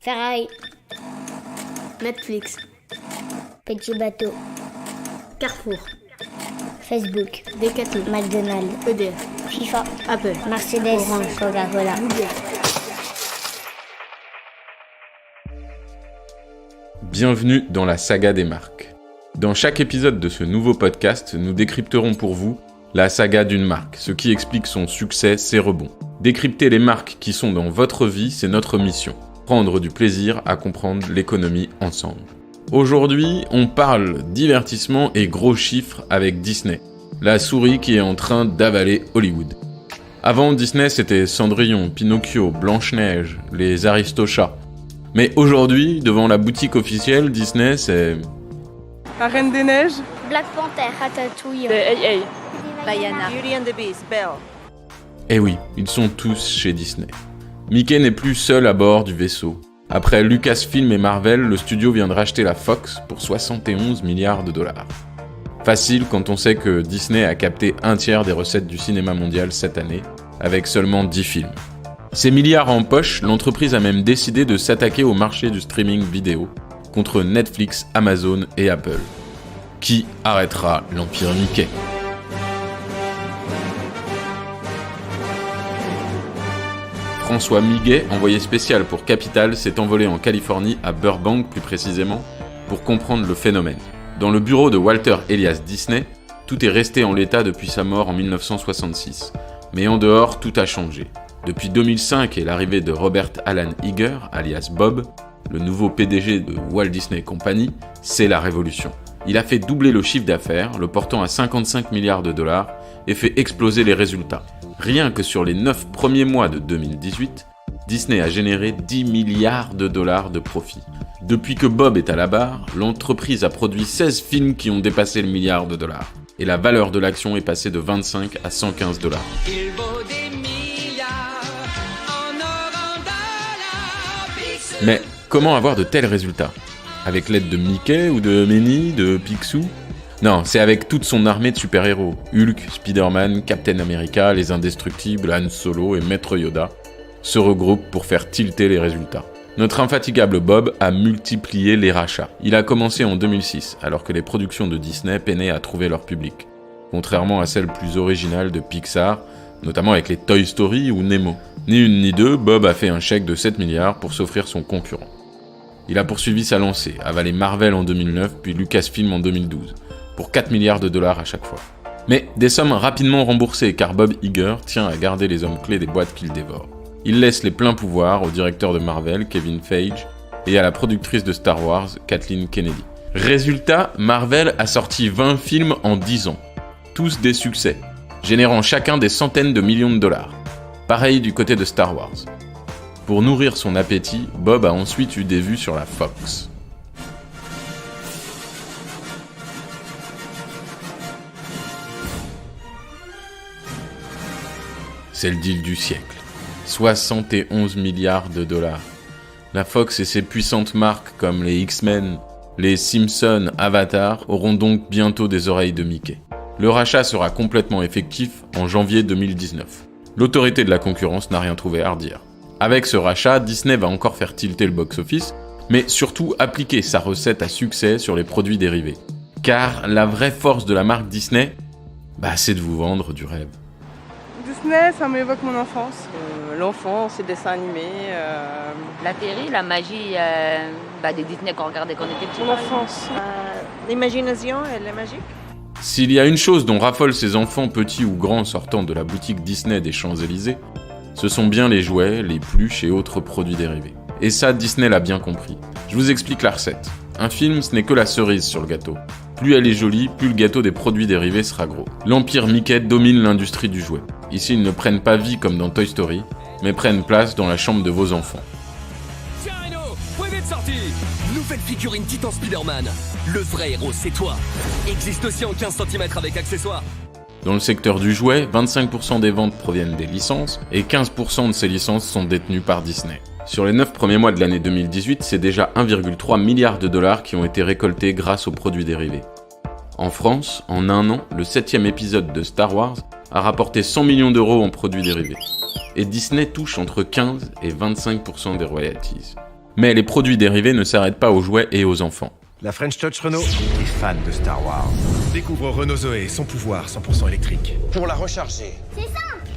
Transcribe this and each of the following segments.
Ferrari, Netflix, Petit Bateau, Carrefour, Facebook, Decathlon, McDonald's, EDF, FIFA, Apple, Mercedes, Orange, Coca-Cola. Google. Bienvenue dans la saga des marques. Dans chaque épisode de ce nouveau podcast, nous décrypterons pour vous la saga d'une marque, ce qui explique son succès, ses rebonds. Décrypter les marques qui sont dans votre vie, c'est notre mission. Prendre du plaisir à comprendre l'économie ensemble. Aujourd'hui, on parle divertissement et gros chiffres avec Disney, la souris qui est en train d'avaler Hollywood. Avant, Disney, c'était Cendrillon, Pinocchio, Blanche-Neige, les Aristochats. Mais aujourd'hui, devant la boutique officielle, Disney, c'est... La Reine des Neiges, Black Panther, Ratatouille, Bayana, Beauty and the Beast, Belle. Eh oui, ils sont tous chez Disney. Mickey n'est plus seul à bord du vaisseau. Après Lucasfilm et Marvel, le studio vient de racheter la Fox pour 71 milliards de dollars. Facile quand on sait que Disney a capté un tiers des recettes du cinéma mondial cette année, avec seulement 10 films. Ces milliards en poche, l'entreprise a même décidé de s'attaquer au marché du streaming vidéo, contre Netflix, Amazon et Apple. Qui arrêtera l'empire Mickey ? François Miguet, envoyé spécial pour Capital, s'est envolé en Californie, à Burbank plus précisément, pour comprendre le phénomène. Dans le bureau de Walter Elias Disney, tout est resté en l'état depuis sa mort en 1966. Mais en dehors, tout a changé. Depuis 2005 et l'arrivée de Robert Alan Iger, alias Bob, le nouveau PDG de Walt Disney Company, c'est la révolution. Il a fait doubler le chiffre d'affaires, le portant à 55 milliards de dollars, et fait exploser les résultats. Rien que sur les 9 premiers mois de 2018, Disney a généré 10 milliards de dollars de profit. Depuis que Bob est à la barre, l'entreprise a produit 16 films qui ont dépassé le milliard de dollars. Et la valeur de l'action est passée de 25 à 115 dollars. Mais comment avoir de tels résultats ? Avec l'aide de Mickey ou de Minnie, de Picsou ? Non, c'est avec toute son armée de super-héros. Hulk, Spider-Man, Captain America, les Indestructibles, Han Solo et Maître Yoda se regroupent pour faire tilter les résultats. Notre infatigable Bob a multiplié les rachats. Il a commencé en 2006, alors que les productions de Disney peinaient à trouver leur public. Contrairement à celles plus originales de Pixar, notamment avec les Toy Story ou Nemo. Ni une ni deux, Bob a fait un chèque de 7 milliards pour s'offrir son concurrent. Il a poursuivi sa lancée, avalé Marvel en 2009, puis Lucasfilm en 2012, pour 4 milliards de dollars à chaque fois. Mais des sommes rapidement remboursées, car Bob Iger tient à garder les hommes clés des boîtes qu'il dévore. Il laisse les pleins pouvoirs au directeur de Marvel, Kevin Feige, et à la productrice de Star Wars, Kathleen Kennedy. Résultat, Marvel a sorti 20 films en 10 ans. Tous des succès, générant chacun des centaines de millions de dollars. Pareil du côté de Star Wars. Pour nourrir son appétit, Bob a ensuite eu des vues sur la Fox. C'est le deal du siècle. 71 milliards de dollars. La Fox et ses puissantes marques comme les X-Men, les Simpsons, Avatar auront donc bientôt des oreilles de Mickey. Le rachat sera complètement effectif en janvier 2019. L'autorité de la concurrence n'a rien trouvé à redire. Avec ce rachat, Disney va encore faire tilter le box-office, mais surtout appliquer sa recette à succès sur les produits dérivés. Car la vraie force de la marque Disney, c'est de vous vendre du rêve. Disney, ça m'évoque mon enfance. L'enfance, les dessins animés. La théorie, la magie des Disney qu'on regardait quand on était petit. Mon enfance. L'imagination, elle est magique. S'il y a une chose dont raffolent ces enfants petits ou grands sortant de la boutique Disney des Champs-Élysées, ce sont bien les jouets, les pluches et autres produits dérivés. Et ça, Disney l'a bien compris. Je vous explique la recette. Un film, ce n'est que la cerise sur le gâteau. Plus elle est jolie, plus le gâteau des produits dérivés sera gros. L'empire Mickey domine l'industrie du jouet. Ici, ils ne prennent pas vie comme dans Toy Story, mais prennent place dans la chambre de vos enfants. Tiens Reno, point de sortie. Nouvelle figurine Titan Spider-Man. Le vrai héros, c'est toi. Existe aussi en 15 cm avec accessoires. Dans le secteur du jouet, 25% des ventes proviennent des licences, et 15% de ces licences sont détenues par Disney. Sur les 9 premiers mois de l'année 2018, c'est déjà 1,3 milliard de dollars qui ont été récoltés grâce aux produits dérivés. En France, en un an, le 7e épisode de Star Wars a rapporté 100 millions d'euros en produits dérivés. Et Disney touche entre 15 et 25% des royalties. Mais les produits dérivés ne s'arrêtent pas aux jouets et aux enfants. La French Touch Renault est fan de Star Wars. Découvre Renault Zoé, son pouvoir 100% électrique. Pour la recharger.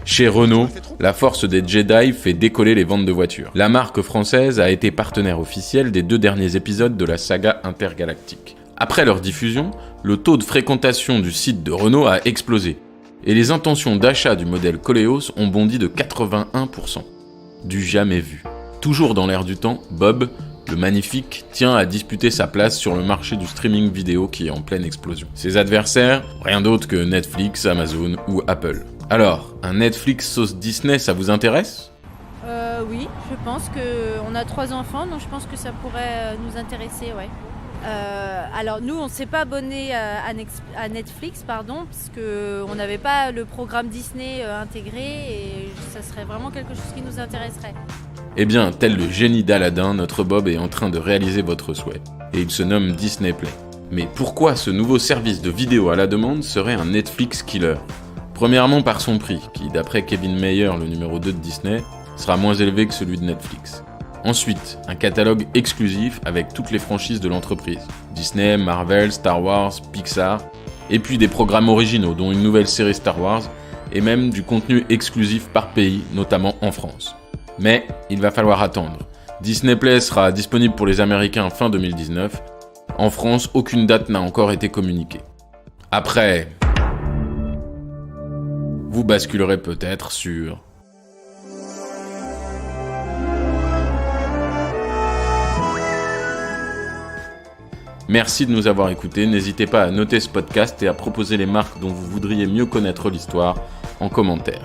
Chez Renault, la force des Jedi fait décoller les ventes de voitures. La marque française a été partenaire officiel des 2 derniers épisodes de la saga intergalactique. Après leur diffusion, le taux de fréquentation du site de Renault a explosé, et les intentions d'achat du modèle Koleos ont bondi de 81%. Du jamais vu. Toujours dans l'air du temps, Bob, le magnifique, tient à disputer sa place sur le marché du streaming vidéo qui est en pleine explosion. Ses adversaires, rien d'autre que Netflix, Amazon ou Apple. Alors, un Netflix sauce Disney, ça vous intéresse ? Oui, je pense qu'on a 3 enfants, donc je pense que ça pourrait nous intéresser, ouais. Alors nous, on ne s'est pas abonné à Netflix, parce qu'on n'avait pas le programme Disney intégré et ça serait vraiment quelque chose qui nous intéresserait. Eh bien, tel le génie d'Aladin, notre Bob est en train de réaliser votre souhait. Et il se nomme Disney Play. Mais pourquoi ce nouveau service de vidéo à la demande serait un Netflix killer ? Premièrement par son prix, qui d'après Kevin Mayer, le numéro 2 de Disney, sera moins élevé que celui de Netflix. Ensuite, un catalogue exclusif avec toutes les franchises de l'entreprise. Disney, Marvel, Star Wars, Pixar, et puis des programmes originaux, dont une nouvelle série Star Wars, et même du contenu exclusif par pays, notamment en France. Mais il va falloir attendre. Disney Play sera disponible pour les Américains fin 2019. En France, aucune date n'a encore été communiquée. Après, vous basculerez peut-être sur... Merci de nous avoir écoutés, n'hésitez pas à noter ce podcast et à proposer les marques dont vous voudriez mieux connaître l'histoire en commentaire.